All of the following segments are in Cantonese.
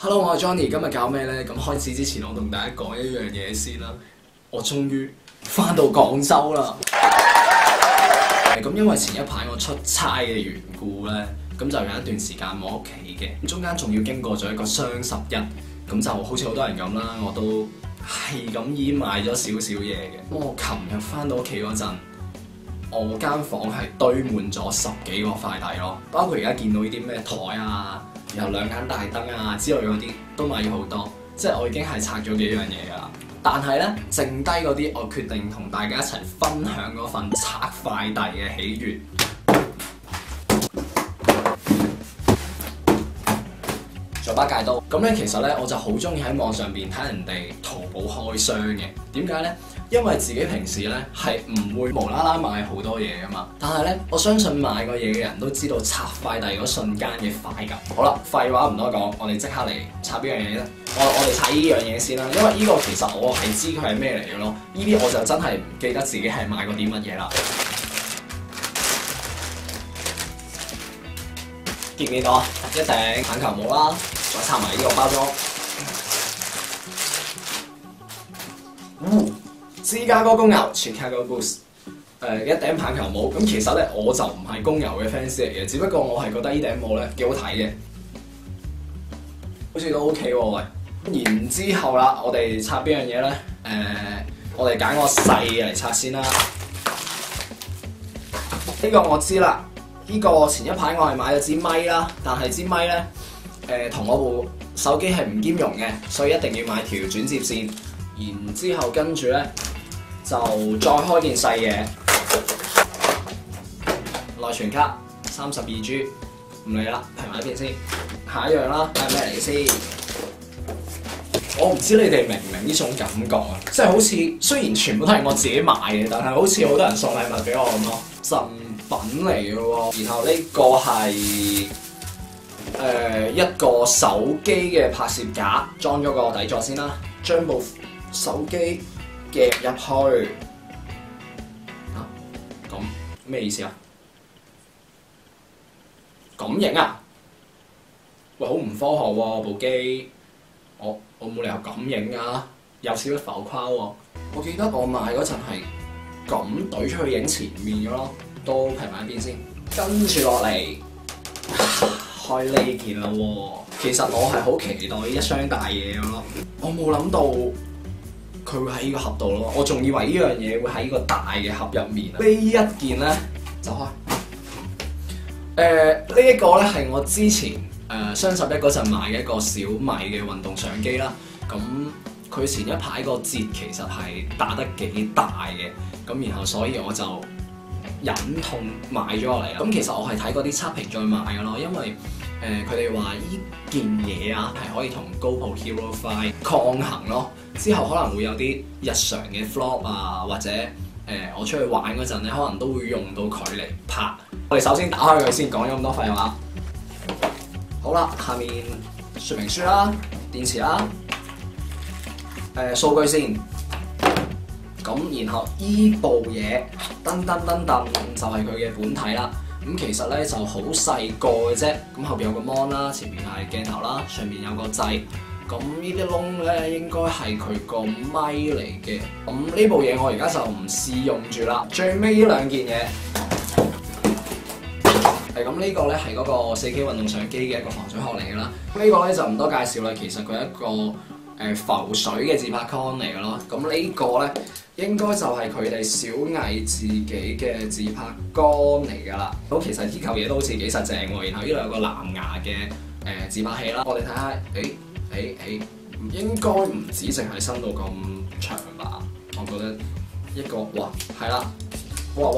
Hello， 我係 Johnny， 今日搞咩呢？咁開始之前，我同大家講一樣嘢先啦。我終於翻到廣州啦。咁因為前一排我出差嘅緣故呢，咁就有一段時間冇屋企嘅，中間仲要經過咗一個雙十一，咁就好似好多人咁啦，我都係咁已買咗少少嘢嘅。我琴日翻到屋企嗰陣，我間房係堆滿咗10幾個快遞咯，包括而家見到呢啲咩台啊，然後2盞大燈啊之類嗰啲都買咗好多，即係我已經係拆咗幾樣嘢㗎啦。但係咧，剩低嗰啲我決定同大家一齊分享嗰份拆快遞嘅喜悅。做把戒刀，咁咧其實咧我就好中意喺網上邊睇人哋淘寶開箱嘅。點解咧？因為自己平時咧係唔會無啦啦買好多嘢噶嘛。但係咧，我相信買過嘢嘅人都知道拆快遞嗰瞬間嘅快感。好啦，廢話唔多講，我哋即刻嚟拆呢樣嘢啦。我哋拆呢樣嘢先啦，因為呢個其實我係知佢係咩嚟嘅咯。呢啲我就真係唔記得自己係買過啲乜嘢啦。見唔見到啊？一頂棒球帽啦，再插埋呢個包裝。芝加哥公牛 Chicago Bulls， 一頂棒球帽。咁其實咧我就唔係公牛嘅 fans 嚟嘅，只不過我係覺得呢頂帽咧幾好睇嘅，好似都 OK 喎。喂，然之後啦，我哋拆邊樣嘢咧？我哋揀個細嘅嚟拆先啦。呢個我知啦。呢個前一排我係買咗支咪啦，但係支咪咧同我部手機係唔兼容嘅，所以一定要買條轉接線。然之後跟住咧就再開件細嘢，內存卡32G， 唔理啦，平埋一邊先。下一樣啦，係咩嚟先？我唔知你哋明唔明呢種感覺啊？即係好似雖然全部都係我自己買嘅，但係好似好多人送禮物俾我咁咯。品嚟嘅喎，然後呢個係一個手機嘅拍攝架，裝咗個底座先啦，將部手機夾入去。啊，咁咩意思啊？咁影啊？喂，好唔科學喎部機，我冇理由咁影啊，有少少浮誇喎。我記得我買嗰陣係咁懟出去影前面嘅咯。都平埋一邊先，跟住落嚟開呢件啦喎。其實我係好期待呢一箱大嘢嘅咯，我冇諗到佢會喺呢個盒度咯，我仲以為呢樣嘢會喺呢個大嘅盒入面。呢一件咧就開，呢一個咧係我之前雙11嗰陣買嘅一個小米嘅運動相機啦。咁佢前一排個折其實係打得幾大嘅，咁然後所以我就忍痛買咗落嚟啦。咁其實我係睇嗰啲測評再買嘅咯，因為佢哋話依件嘢啊係可以同 GoPro Hero 5抗衡咯。之後可能會有啲日常嘅 vlog 啊，或者我出去玩嗰陣咧，可能都會用到佢嚟拍。我哋首先打開佢先，講咗咁多廢話。好啦，下面說明書啦、電池啦、數據先。咁然後依部嘢噔就係佢嘅本體啦。咁其實咧就好細個嘅啫。咁後邊有個 mon 啦，前面係鏡頭啦，上面有個掣。咁呢啲窿咧應該係佢個咪嚟嘅。咁呢部嘢我而家就唔試用住啦。最尾呢兩件嘢係咁，呢個咧係嗰個4K 運動相機嘅一個防水殼嚟嘅啦。呢個咧就唔多介紹啦。其實佢係一個浮水嘅自拍杆嚟嘅咯。咁呢個咧應該就係佢哋小藝自己嘅自拍杆嚟㗎啦。咁其實呢嚿嘢都好似幾實淨喎。然後呢度有個藍牙嘅自拍器啦。我哋睇下，應該唔止淨係伸到咁長吧？我覺得一個哇係啦，哇！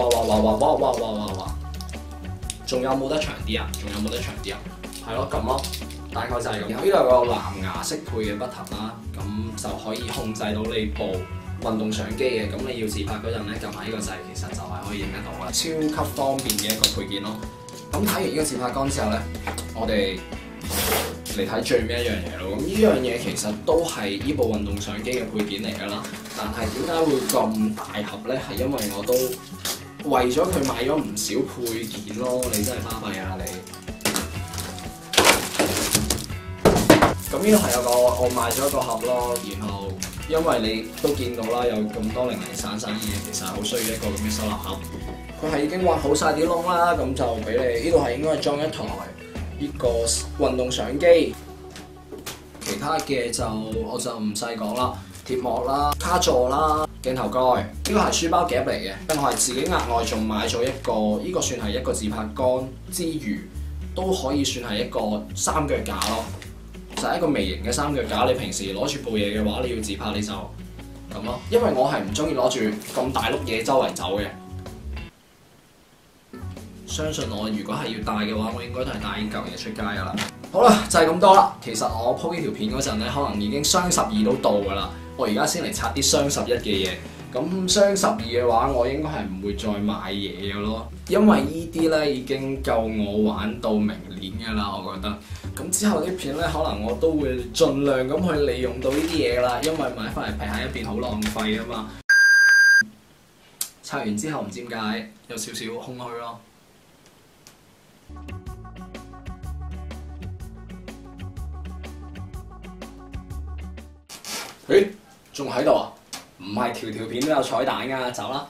仲有冇得長啲啊？係咯，咁咯。大概就係咁。然後呢度有個藍牙適配嘅 button 啦，咁就可以控制到你部運動相機嘅。咁你要自拍嗰陣咧，撳埋呢個掣，其實就係可以影得到啦，超級方便嘅一個配件咯。咁睇完呢個自拍杆之後咧，我哋嚟睇最尾一樣嘢咯。咁呢樣嘢其實都係呢部運動相機嘅配件嚟㗎啦。但係點解會咁大盒咧？係因為我都為咗佢買咗唔少配件咯。你真係巴閉啊你！咁咁呢度係有個我買咗一個盒咯，然後因為你都見到啦，有咁多零零散散嘅嘢，其實好需要一個咁嘅收納盒。佢係已經挖好晒啲窿啦，咁就俾你。呢度係應該係裝一台呢個運動相機，其他嘅我就唔細講啦。貼膜啦、卡座啦、鏡頭蓋，呢個係書包夾嚟嘅。我係自己額外仲買咗一個，呢個算係一個自拍杆之餘，都可以算係一個三腳架咯。就係一個微型嘅三腳架。你平時攞住部嘢嘅話，你要自拍你就咁咯。因為我係唔中意攞住咁大碌嘢周圍走嘅。相信我，如果係要帶嘅話，我應該都係帶呢嚿嘢出街噶啦。好啦，就係咁多啦。其實我 po 呢條片嗰陣咧，可能已經雙12都到噶啦。我而家先嚟拆啲雙11嘅嘢。咁雙12嘅話，我應該係唔會再買嘢嘅咯。因為呢啲咧已經夠我玩到明年噶啦，我覺得。咁之後啲片咧，可能我都會盡量咁去利用到呢啲嘢啦。因為買翻嚟劈喺一邊好浪費啊嘛。拆完之後唔知點解有少少空虛咯。誒，仲喺度啊？唔係條條片都有彩蛋㗎，走啦！